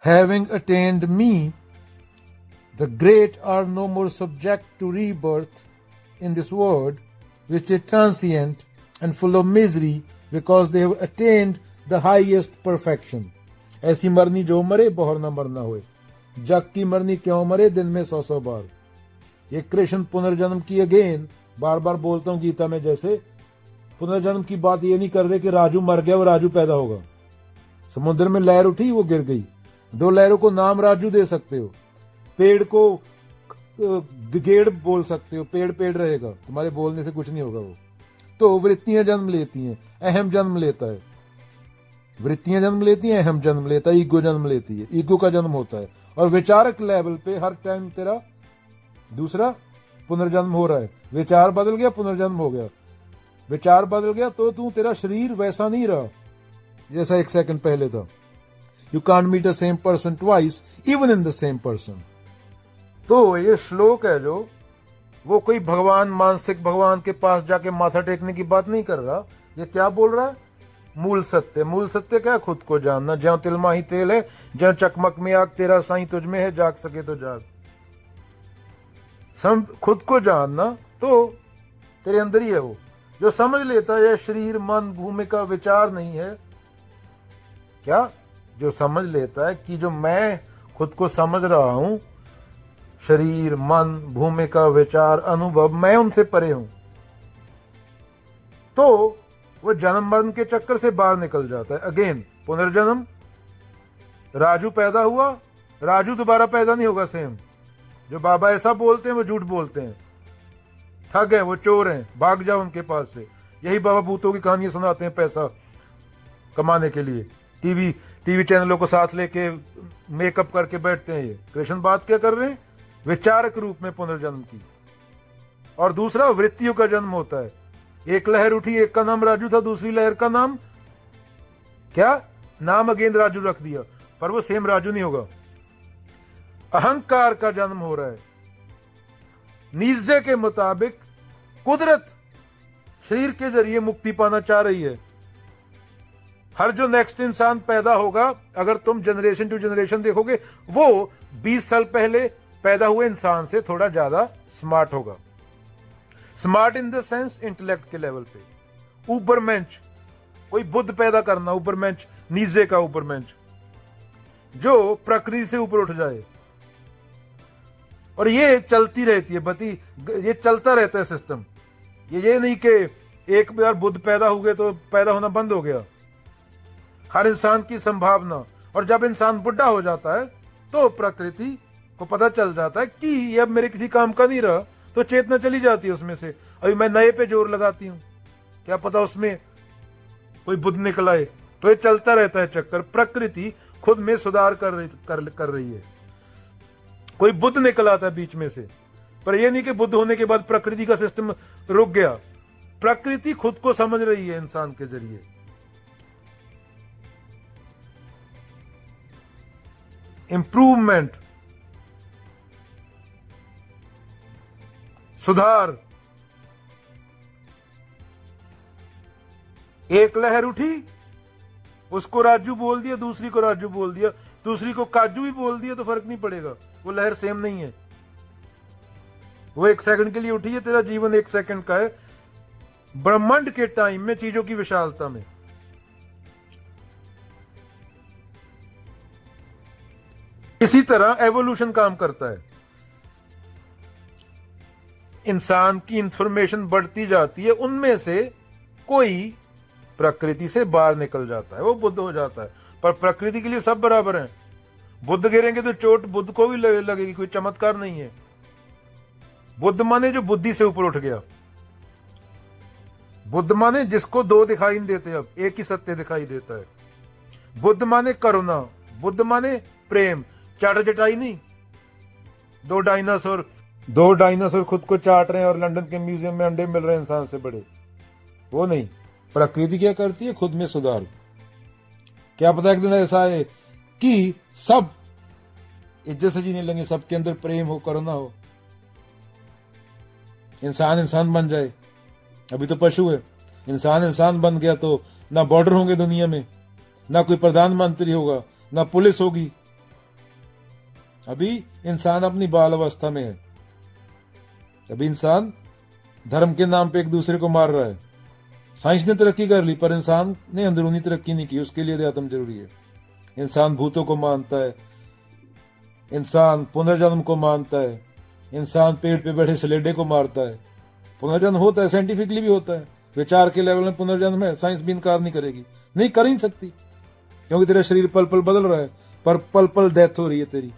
Having attained me, the great are no more subject to rebirth in this world, which is transient and full of misery, because they have attained the highest perfection. ऐसी मरनी जो मरे बहुर न मरना होए, जग की मरनी क्यों मरे दिन में 100 बार। ये कृष्ण पुनर्जन्म की अगेन बार बार बोलता हूं गीता में, जैसे पुनर्जन्म की बात ये नहीं कर रहे कि राजू मर गया वो राजू पैदा होगा। समुद्र में लहर उठी वो गिर गई, 2 लहरों को नाम राजू दे सकते हो, पेड़ को गेड़ बोल सकते हो, पेड़ पेड़ रहेगा, तुम्हारे बोलने से कुछ नहीं होगा वो। तो वृत्तियां जन्म लेती हैं, अहम जन्म लेता है, वृत्तियां जन्म लेती हैं, अहम जन्म लेता है, ईगो जन्म लेती है, ईगो का जन्म होता है। और विचारक लेवल पे हर टाइम तेरा दूसरा पुनर्जन्म हो रहा है। विचार बदल गया, पुनर्जन्म हो गया, विचार बदल गया तो तू तेरा शरीर वैसा नहीं रहा जैसा 1 सेकंड पहले था। You can't meet the same person twice even in the same person. तो ये श्लोक है जो वो कोई भगवान, मानसिक भगवान के पास जाके माथा टेकने की बात नहीं कर रहा। ये क्या बोल रहा है? मूल सत्य। मूल सत्य क्या है? खुद को जानना। ज्यों तिल माही तेल है, ज्यों चकमक में आग, तेरा साईं तुझ में है, जाग सके तो जाग। खुद को जानना तो तेरे अंदर ही है। वो जो समझ लेता है शरीर मन भूमिका विचार नहीं है, क्या जो समझ लेता है कि जो मैं खुद को समझ रहा हूं, शरीर मन भूमिका विचार अनुभव, मैं उनसे परे हूं, तो वो जन्म मरण के चक्कर से बाहर निकल जाता है। अगेन पुनर्जन्म, राजू पैदा हुआ, राजू दोबारा पैदा नहीं होगा सेम। जो बाबा ऐसा बोलते हैं वो झूठ बोलते हैं, ठग है, वो चोर हैं, भाग जाओ उनके पास से। यही बाबा भूतों की कहानियां सुनाते हैं पैसा कमाने के लिए, टीवी चैनलों को साथ लेके मेकअप करके बैठते हैं। ये कृष्ण बात क्या कर रहे हैं? विचारक रूप में पुनर्जन्म की। और दूसरा वृत्तियों का जन्म होता है। एक लहर उठी, एक का नाम राजू था, दूसरी लहर का नाम क्या? नाम अगेन राजू रख दिया, पर वो सेम राजू नहीं होगा। अहंकार का जन्म हो रहा है। नीचे के मुताबिक कुदरत शरीर के जरिए मुक्ति पाना चाह रही है। हर जो नेक्स्ट इंसान पैदा होगा, अगर तुम जनरेशन टू जनरेशन देखोगे, वो 20 साल पहले पैदा हुए इंसान से थोड़ा ज्यादा स्मार्ट होगा। Smart in the sense intellect के लेवल पे। ऊपरमेंच, कोई बुद्ध पैदा करना, ऊपरमेंच, नीचे का ऊपरमेंच, जो प्रकृति से ऊपर उठ जाए। और ये चलती रहती है बती, ये चलता रहता है सिस्टम। ये नहीं कि एक बार बुद्ध पैदा हो गए तो पैदा होना बंद हो गया। हर इंसान की संभावना। और जब इंसान बुढ़ा हो जाता है तो प्रकृति को पता चल जाता है कि ये अब मेरे किसी काम का नहीं रहा, तो चेतना चली जाती है उसमें से। अभी मैं नए पे जोर लगाती हूं, क्या पता उसमें कोई बुद्ध निकल आए। तो ये चलता रहता है चक्कर। प्रकृति खुद में सुधार कर रही है। कोई बुद्ध निकल आता है बीच में से, पर यह नहीं कि बुद्ध होने के बाद प्रकृति का सिस्टम रुक गया। प्रकृति खुद को समझ रही है इंसान के जरिए। इंप्रूवमेंट, सुधार। एक लहर उठी, उसको राजू बोल दिया, दूसरी को राजू बोल दिया, दूसरी को काजू भी बोल दिया, तो फर्क नहीं पड़ेगा। वो लहर सेम नहीं है। वो 1 सेकंड के लिए उठी है, तेरा जीवन 1 सेकंड का है। ब्रह्मांड के टाइम में, चीजों की विशालता में। इसी तरह एवोल्यूशन काम करता है। इंसान की इंफॉर्मेशन बढ़ती जाती है, उनमें से कोई प्रकृति से बाहर निकल जाता है, वो बुद्ध हो जाता है। पर प्रकृति के लिए सब बराबर हैं। बुद्ध गिरेंगे तो चोट बुद्ध को भी लगेगी, कोई चमत्कार नहीं है। बुद्ध माने जो बुद्धि से ऊपर उठ गया। बुद्ध माने जिसको 2 दिखाई नहीं देते, अब एक ही सत्य दिखाई देता है। बुद्ध माने करुणा, बुद्ध माने प्रेम। चाटा चटाई नहीं। 2 डायनासोर खुद को चाट रहे हैं और लंदन के म्यूजियम में अंडे मिल रहे हैं इंसान से बड़े, वो नहीं। प्रकृति क्या करती है? खुद में सुधार। क्या पता एक दिन ऐसा है कि सब इज्जत से जीने लगे, सबके अंदर प्रेम हो, करुणा हो, इंसान बन जाए। अभी तो पशु है, इंसान बन गया तो ना बॉर्डर होंगे दुनिया में, ना कोई प्रधानमंत्री होगा, ना पुलिस होगी, अभी इंसान अपनी बाल अवस्था में है। अभी इंसान धर्म के नाम पे एक दूसरे को मार रहा है। साइंस ने तरक्की कर ली पर इंसान ने अंदरूनी तरक्की नहीं की। उसके लिए अध्यात्म जरूरी है। इंसान भूतों को मानता है, इंसान पुनर्जन्म को मानता है, इंसान पेड़ पे बैठे स्लेडे को मारता है। पुनर्जन्म होता है, साइंटिफिकली भी होता है, विचार के लेवल में पुनर्जन्म है। साइंस भी इनकार नहीं करेगी, नहीं कर ही नहीं सकती, क्योंकि तेरा शरीर पल पल बदल रहा है, पर पल पल डेथ हो रही है तेरी।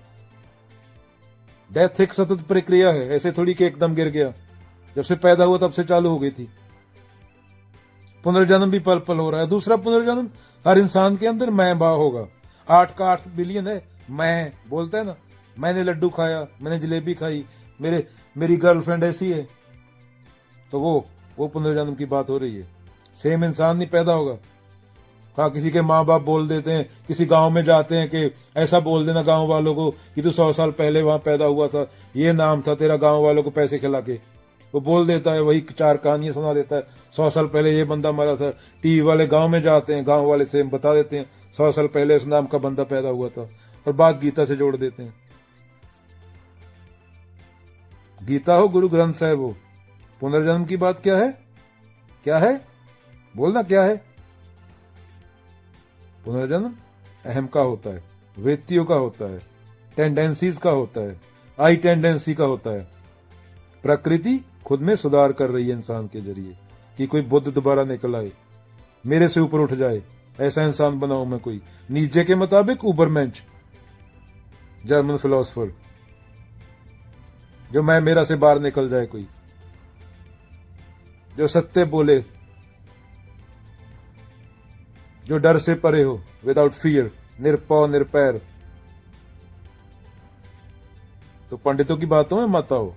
डेथ एक सतत प्रक्रिया है, ऐसे थोड़ी कि एकदम गिर गया। जब से पैदा हुआ तब से चालू हो गई थी। पुनर्जन्म भी पल पल हो रहा है। दूसरा पुनर्जन्म हर इंसान के अंदर मैं बा होगा। 8 का 8 बिलियन है। मैं बोलता है ना, मैंने लड्डू खाया, मैंने जलेबी खाई, मेरी गर्लफ्रेंड ऐसी है, तो वो पुनर्जन्म की बात हो रही है। सेम इंसान नहीं पैदा होगा। हाँ, किसी के माँ बाप बोल देते हैं, किसी गांव में जाते हैं कि ऐसा बोल देना गांव वालों को कि तू 100 साल पहले वहां पैदा हुआ था, ये नाम था तेरा, गांव वालों को पैसे खिला के वो बोल देता है, वही 4 कहानियां सुना देता है। 100 साल पहले ये बंदा मरा था। टीवी वाले गांव में जाते हैं, गांव वाले से बता देते हैं 100 साल पहले इस नाम का बंदा पैदा हुआ था, और बात गीता से जोड़ देते हैं। गीता हो, गुरु ग्रंथ साहिब हो, पुनर्जन्म की बात क्या है? क्या है? बोलना क्या है? पुनर्जन्म अहम का होता है, वृत्तियों का होता है, टेंडेंसीज का होता है, आई टेंडेंसी का होता है। प्रकृति खुद में सुधार कर रही है इंसान के जरिए कि कोई बुद्ध दोबारा निकल आए, मेरे से ऊपर उठ जाए, ऐसा इंसान बनाऊं मैं कोई। नीचे के मुताबिक उबरमेंच, जर्मन फिलोसफर, जो मैं मेरा से बाहर निकल जाए कोई, जो सत्य बोले, जो डर से परे हो, विदाउट फियर, निरपौ निरपैर। तो पंडितों की बातों में मत आओ,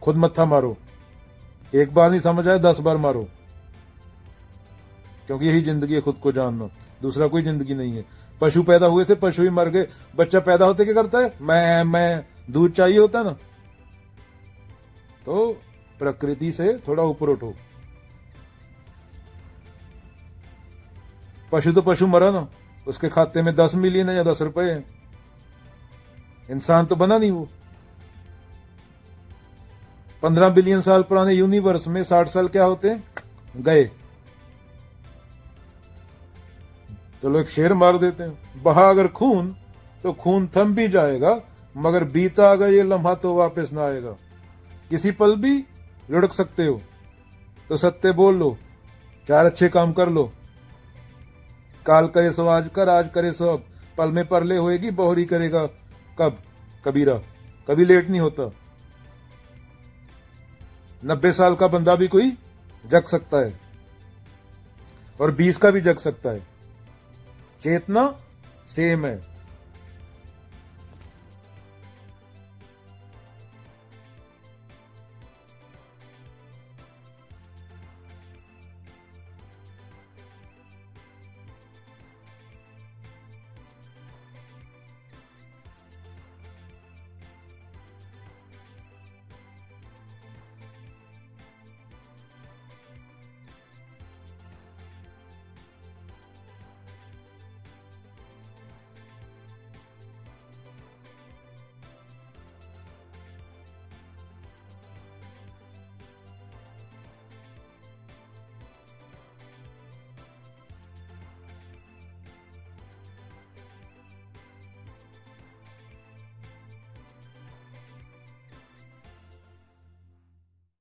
खुद मत्था मारो। एक बार नहीं समझ आए 10 बार मारो, क्योंकि यही जिंदगी है, खुद को जानना। दूसरा कोई जिंदगी नहीं है। पशु पैदा हुए थे, पशु ही मर गए। बच्चा पैदा होते क्या करता है? मैं दूध चाहिए होता है ना। तो प्रकृति से थोड़ा ऊपर उठो। पशु तो पशु मरा ना, उसके खाते में 10 मिलियन है या 10 रुपए है। इंसान तो बना नहीं वो। 15 बिलियन साल पुराने यूनिवर्स में 60 साल क्या होते हैं? गए। चलो एक शेर मार देते हैं, बहा अगर खून तो खून थम भी जाएगा, मगर बीता अगर ये लम्हा तो वापस ना आएगा। किसी पल भी लुढ़क सकते हो, तो सत्य बोल लो, 4 अच्छे काम कर लो। काल करे सो आज कर, आज करे सो अब, पल में परले होएगी, बहुरी करेगा कब? कबीरा। कभी लेट नहीं होता। 90 साल का बंदा भी कोई जग सकता है, और 20 का भी जग सकता है। चेतना सेम है।